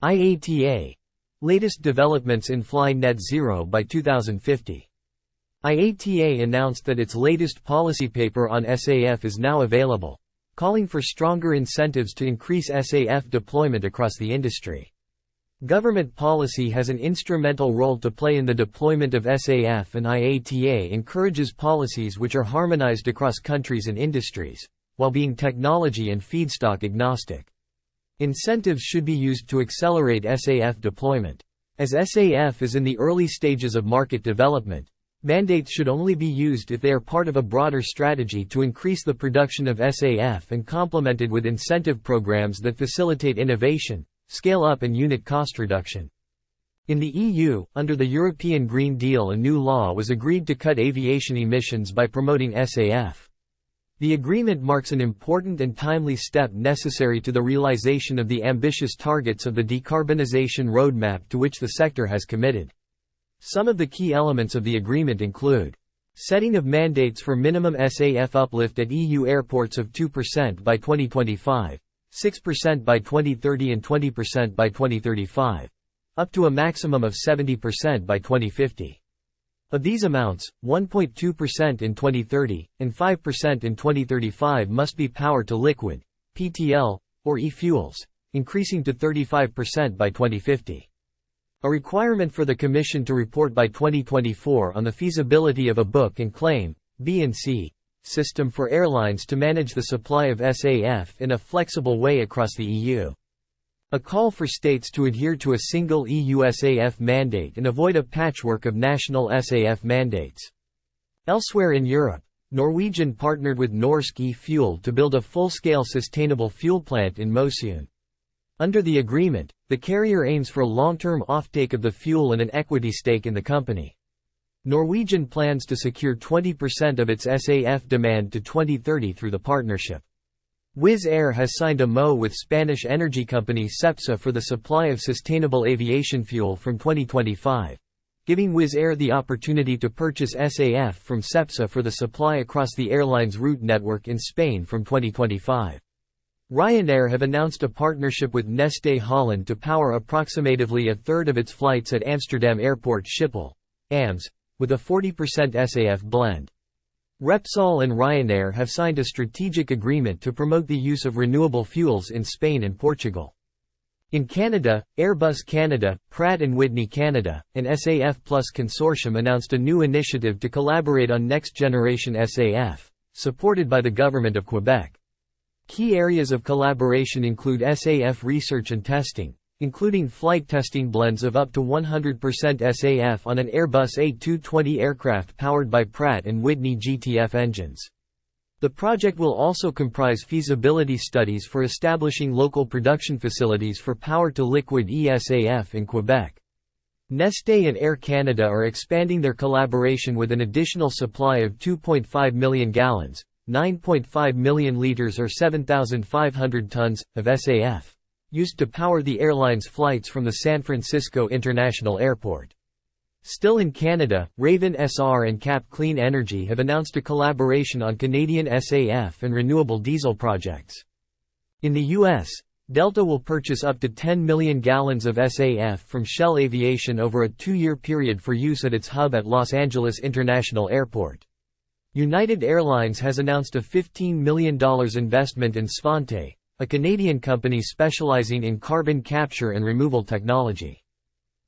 IATA. Latest developments in FlyNetZero by 2050. IATA announced that its latest policy paper on SAF is now available, calling for stronger incentives to increase SAF deployment across the industry. Government policy has an instrumental role to play in the deployment of SAF, and IATA encourages policies which are harmonized across countries and industries, while being technology and feedstock agnostic. Incentives should be used to accelerate SAF deployment. As SAF is in the early stages of market development, mandates should only be used if they are part of a broader strategy to increase the production of SAF and complemented with incentive programs that facilitate innovation, scale up and unit cost reduction. In the EU, under the European Green Deal, a new law was agreed to cut aviation emissions by promoting SAF. The agreement marks an important and timely step necessary to the realization of the ambitious targets of the decarbonization roadmap to which the sector has committed. Some of the key elements of the agreement include setting of mandates for minimum SAF uplift at EU airports of 2% by 2025, 6% by 2030 and 20% by 2035, up to a maximum of 70% by 2050. Of these amounts, 1.2% in 2030, and 5% in 2035 must be power-to-liquid (PTL), or e-fuels, increasing to 35% by 2050. A requirement for the Commission to report by 2024 on the feasibility of a book and claim (B&C) system for airlines to manage the supply of SAF in a flexible way across the EU. A call for states to adhere to a single EU SAF mandate and avoid a patchwork of national SAF mandates. Elsewhere in Europe, Norwegian partnered with Norsk e-Fuel to build a full-scale sustainable fuel plant in Mosjøen. Under the agreement, the carrier aims for long-term offtake of the fuel and an equity stake in the company. Norwegian plans to secure 20% of its SAF demand to 2030 through the partnership. Wizz Air has signed a MO with Spanish energy company Cepsa for the supply of sustainable aviation fuel from 2025, giving Wizz Air the opportunity to purchase SAF from Cepsa for the supply across the airline's route network in Spain from 2025. Ryanair have announced a partnership with Neste Holland to power approximately a third of its flights at Amsterdam Airport Schiphol, AMS, with a 40% SAF blend. Repsol and Ryanair have signed a strategic agreement to promote the use of renewable fuels in Spain and Portugal. In Canada, Airbus Canada, Pratt & Whitney Canada, and SAF Plus Consortium announced a new initiative to collaborate on next-generation SAF, supported by the Government of Quebec. Key areas of collaboration include SAF research and testing, including flight testing blends of up to 100% SAF on an Airbus A220 aircraft powered by Pratt & Whitney GTF engines. The project will also comprise feasibility studies for establishing local production facilities for power-to-liquid eSAF in Quebec. Neste and Air Canada are expanding their collaboration with an additional supply of 2.5 million gallons, 9.5 million liters or 7,500 tons, of SAF, used to power the airline's flights from the San Francisco International Airport. Still in Canada, Raven SR and Cap Clean Energy have announced a collaboration on Canadian SAF and renewable diesel projects. In the U.S., Delta will purchase up to 10 million gallons of SAF from Shell Aviation over a 2-year period for use at its hub at Los Angeles International Airport. United Airlines has announced a $15 million investment in Svante, a Canadian company specializing in carbon capture and removal technology.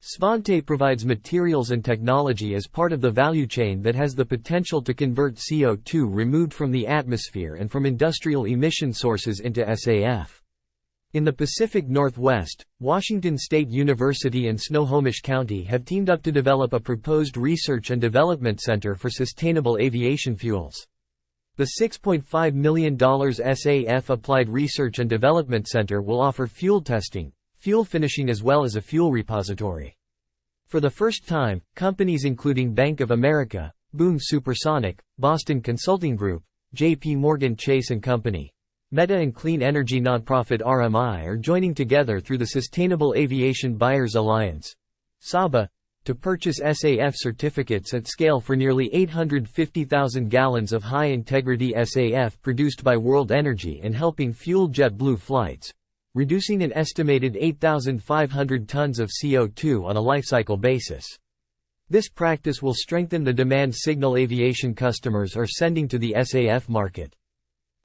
Svante provides materials and technology as part of the value chain that has the potential to convert CO2 removed from the atmosphere and from industrial emission sources into SAF. In the Pacific Northwest, Washington State University and Snohomish County have teamed up to develop a proposed research and development center for sustainable aviation fuels. The $6.5 million SAF Applied Research and Development Center will offer fuel testing, fuel finishing as well as a fuel repository. For the first time, companies including Bank of America, Boom Supersonic, Boston Consulting Group, J.P. Morgan Chase & Company, Meta and clean energy nonprofit RMI are joining together through the Sustainable Aviation Buyers Alliance, SABA, to purchase SAF certificates at scale for nearly 850,000 gallons of high-integrity SAF produced by World Energy and helping fuel JetBlue flights, reducing an estimated 8,500 tons of CO2 on a lifecycle basis. This practice will strengthen the demand signal aviation customers are sending to the SAF market.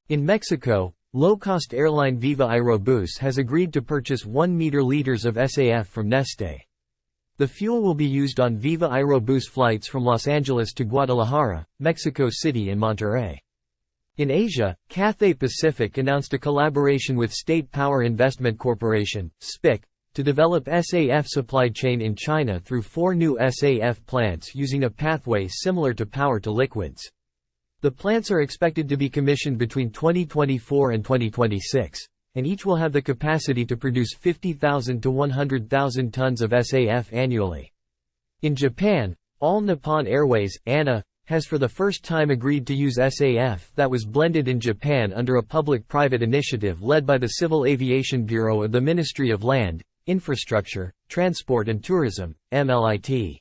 In Mexico, low-cost airline Viva Aerobus has agreed to purchase 1 liters of SAF from Neste. The fuel will be used on Viva Aerobus flights from Los Angeles to Guadalajara, Mexico City and Monterrey. In Asia, Cathay Pacific announced a collaboration with State Power Investment Corporation, SPIC, to develop SAF supply chain in China through 4 new SAF plants using a pathway similar to power to liquids. The plants are expected to be commissioned between 2024 and 2026. And each will have the capacity to produce 50,000 to 100,000 tons of SAF annually. In Japan, All Nippon Airways, ANA, has for the first time agreed to use SAF that was blended in Japan under a public-private initiative led by the Civil Aviation Bureau of the Ministry of Land, Infrastructure, Transport and Tourism, MLIT.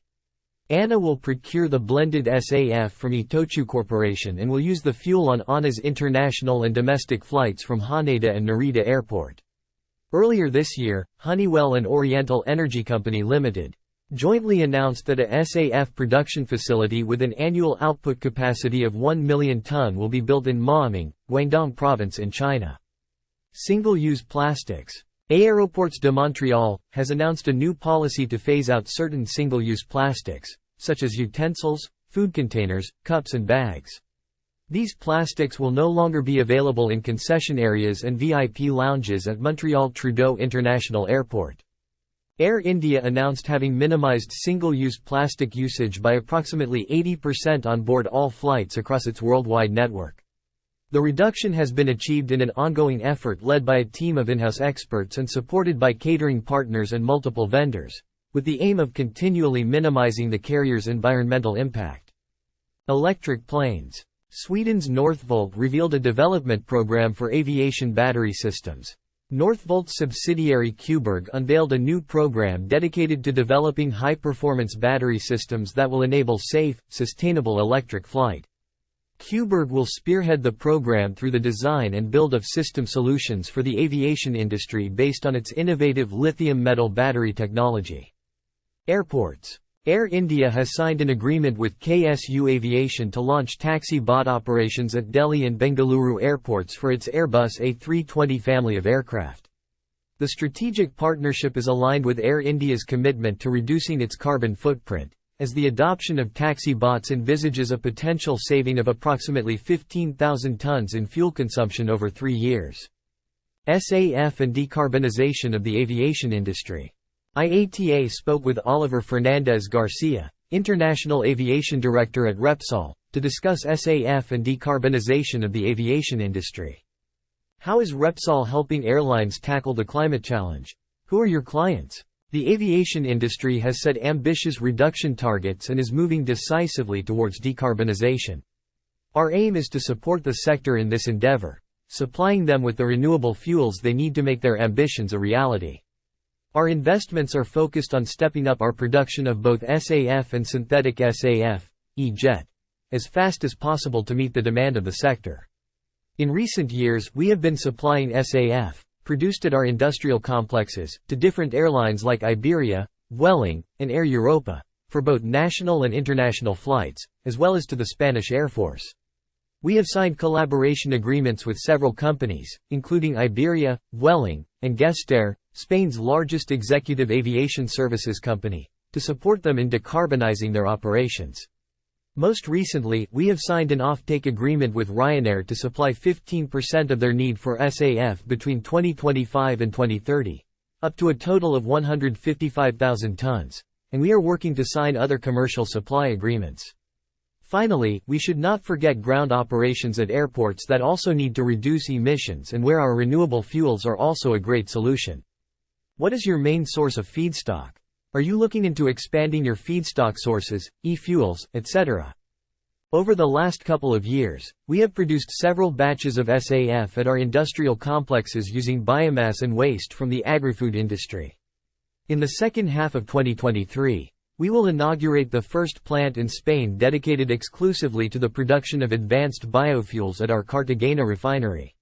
ANA will procure the blended SAF from Itochu Corporation and will use the fuel on ANA's international and domestic flights from Haneda and Narita Airport. Earlier this year, Honeywell and Oriental Energy Company Limited jointly announced that a SAF production facility with an annual output capacity of 1 million ton will be built in Maoming, Guangdong Province in China. Single-use plastics. Aéroports de Montréal has announced a new policy to phase out certain single-use plastics, such as utensils, food containers, cups and bags. These plastics will no longer be available in concession areas and VIP lounges at Montreal Trudeau International Airport. Air India announced having minimized single-use plastic usage by approximately 80% on board all flights across its worldwide network. The reduction has been achieved in an ongoing effort led by a team of in-house experts and supported by catering partners and multiple vendors, with the aim of continually minimizing the carrier's environmental impact. Electric planes. Sweden's Northvolt revealed a development program for aviation battery systems. Northvolt's subsidiary Cuberg unveiled a new program dedicated to developing high-performance battery systems that will enable safe, sustainable electric flight. Cuberg will spearhead the program through the design and build of system solutions for the aviation industry based on its innovative lithium metal battery technology. Airports. Air India has signed an agreement with KSU Aviation to launch taxi bot operations at Delhi and Bengaluru airports for its Airbus A320 family of aircraft. The strategic partnership is aligned with Air India's commitment to reducing its carbon footprint, as the adoption of taxi bots envisages a potential saving of approximately 15,000 tons in fuel consumption over 3 years. SAF and decarbonization of the aviation industry. IATA spoke with Oliver Fernandez Garcia, International Aviation Director at Repsol, to discuss SAF and decarbonization of the aviation industry. How is Repsol helping airlines tackle the climate challenge? Who are your clients? The aviation industry has set ambitious reduction targets and is moving decisively towards decarbonization. Our aim is to support the sector in this endeavor, supplying them with the renewable fuels they need to make their ambitions a reality. Our investments are focused on stepping up our production of both SAF and synthetic SAF, E-Jet, as fast as possible to meet the demand of the sector. In recent years, we have been supplying SAF, produced at our industrial complexes, to different airlines like Iberia, Vueling, and Air Europa, for both national and international flights, as well as to the Spanish Air Force. We have signed collaboration agreements with several companies, including Iberia, Vueling, and Gestair, Spain's largest executive aviation services company, to support them in decarbonizing their operations. Most recently, we have signed an offtake agreement with Ryanair to supply 15% of their need for SAF between 2025 and 2030, up to a total of 155,000 tons, and we are working to sign other commercial supply agreements. Finally, we should not forget ground operations at airports that also need to reduce emissions and where our renewable fuels are also a great solution. What is your main source of feedstock? Are you looking into expanding your feedstock sources, e-fuels, etc.? Over the last couple of years, we have produced several batches of SAF at our industrial complexes using biomass and waste from the agri-food industry. In the second half of 2023, we will inaugurate the first plant in Spain dedicated exclusively to the production of advanced biofuels at our Cartagena refinery.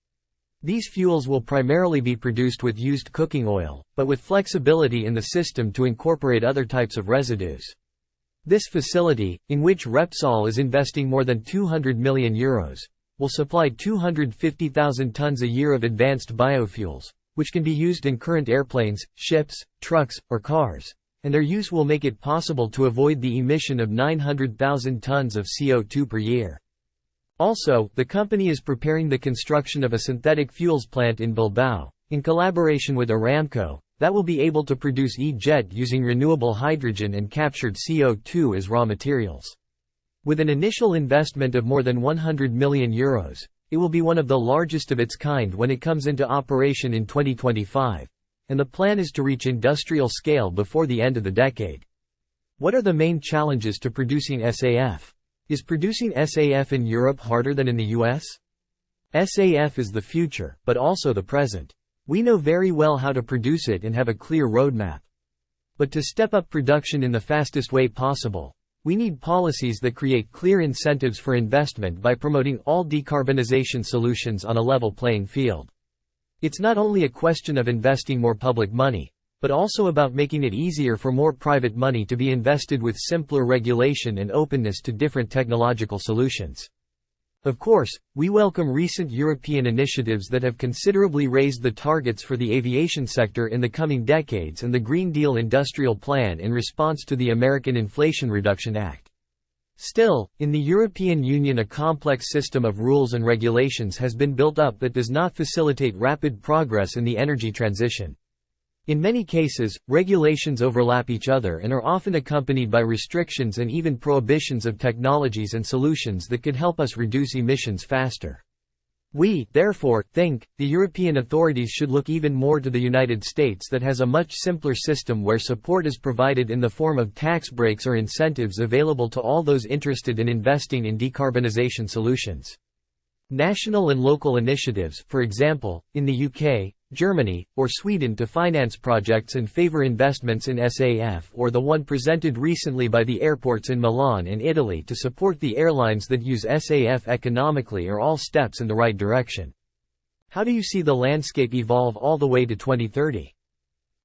These fuels will primarily be produced with used cooking oil, but with flexibility in the system to incorporate other types of residues. This facility, in which Repsol is investing more than €200 million, will supply 250,000 tons a year of advanced biofuels, which can be used in current airplanes, ships, trucks, or cars, and their use will make it possible to avoid the emission of 900,000 tons of CO2 per year. Also, the company is preparing the construction of a synthetic fuels plant in Bilbao, in collaboration with Aramco, that will be able to produce e-jet using renewable hydrogen and captured CO2 as raw materials. With an initial investment of more than €100 million, it will be one of the largest of its kind when it comes into operation in 2025, and the plan is to reach industrial scale before the end of the decade. What are the main challenges to producing SAF? Is producing SAF in Europe harder than in the US? SAF is the future, but also the present. We know very well how to produce it and have a clear roadmap. But to step up production in the fastest way possible, we need policies that create clear incentives for investment by promoting all decarbonization solutions on a level playing field. It's not only a question of investing more public money, but also about making it easier for more private money to be invested with simpler regulation and openness to different technological solutions. Of course, we welcome recent European initiatives that have considerably raised the targets for the aviation sector in the coming decades and the Green Deal Industrial Plan in response to the American Inflation Reduction Act. Still, in the European Union, a complex system of rules and regulations has been built up that does not facilitate rapid progress in the energy transition. In many cases, regulations overlap each other and are often accompanied by restrictions and even prohibitions of technologies and solutions that could help us reduce emissions faster. We, therefore, think, the European authorities should look even more to the United States that has a much simpler system where support is provided in the form of tax breaks or incentives available to all those interested in investing in decarbonization solutions. National and local initiatives, for example, in the UK, Germany, or Sweden to finance projects and favor investments in SAF, or the one presented recently by the airports in Milan and Italy to support the airlines that use SAF economically, are all steps in the right direction. How do you see the landscape evolve all the way to 2030?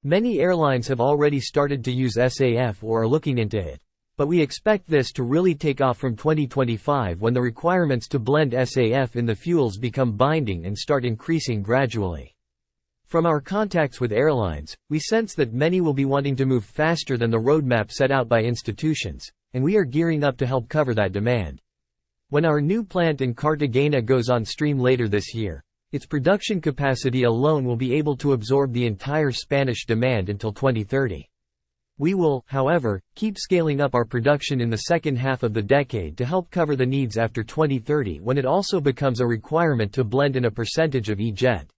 Many airlines have already started to use SAF or are looking into it, but we expect this to really take off from 2025 when the requirements to blend SAF in the fuels become binding and start increasing gradually. From our contacts with airlines, we sense that many will be wanting to move faster than the roadmap set out by institutions, and we are gearing up to help cover that demand. When our new plant in Cartagena goes on stream later this year, its production capacity alone will be able to absorb the entire Spanish demand until 2030. We will, however, keep scaling up our production in the second half of the decade to help cover the needs after 2030, when it also becomes a requirement to blend in a percentage of e-jet.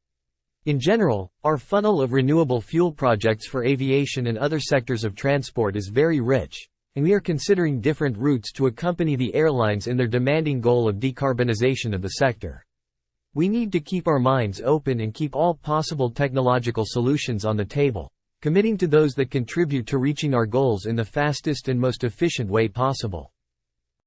In general, our funnel of renewable fuel projects for aviation and other sectors of transport is very rich, and we are considering different routes to accompany the airlines in their demanding goal of decarbonization of the sector. We need to keep our minds open and keep all possible technological solutions on the table, committing to those that contribute to reaching our goals in the fastest and most efficient way possible.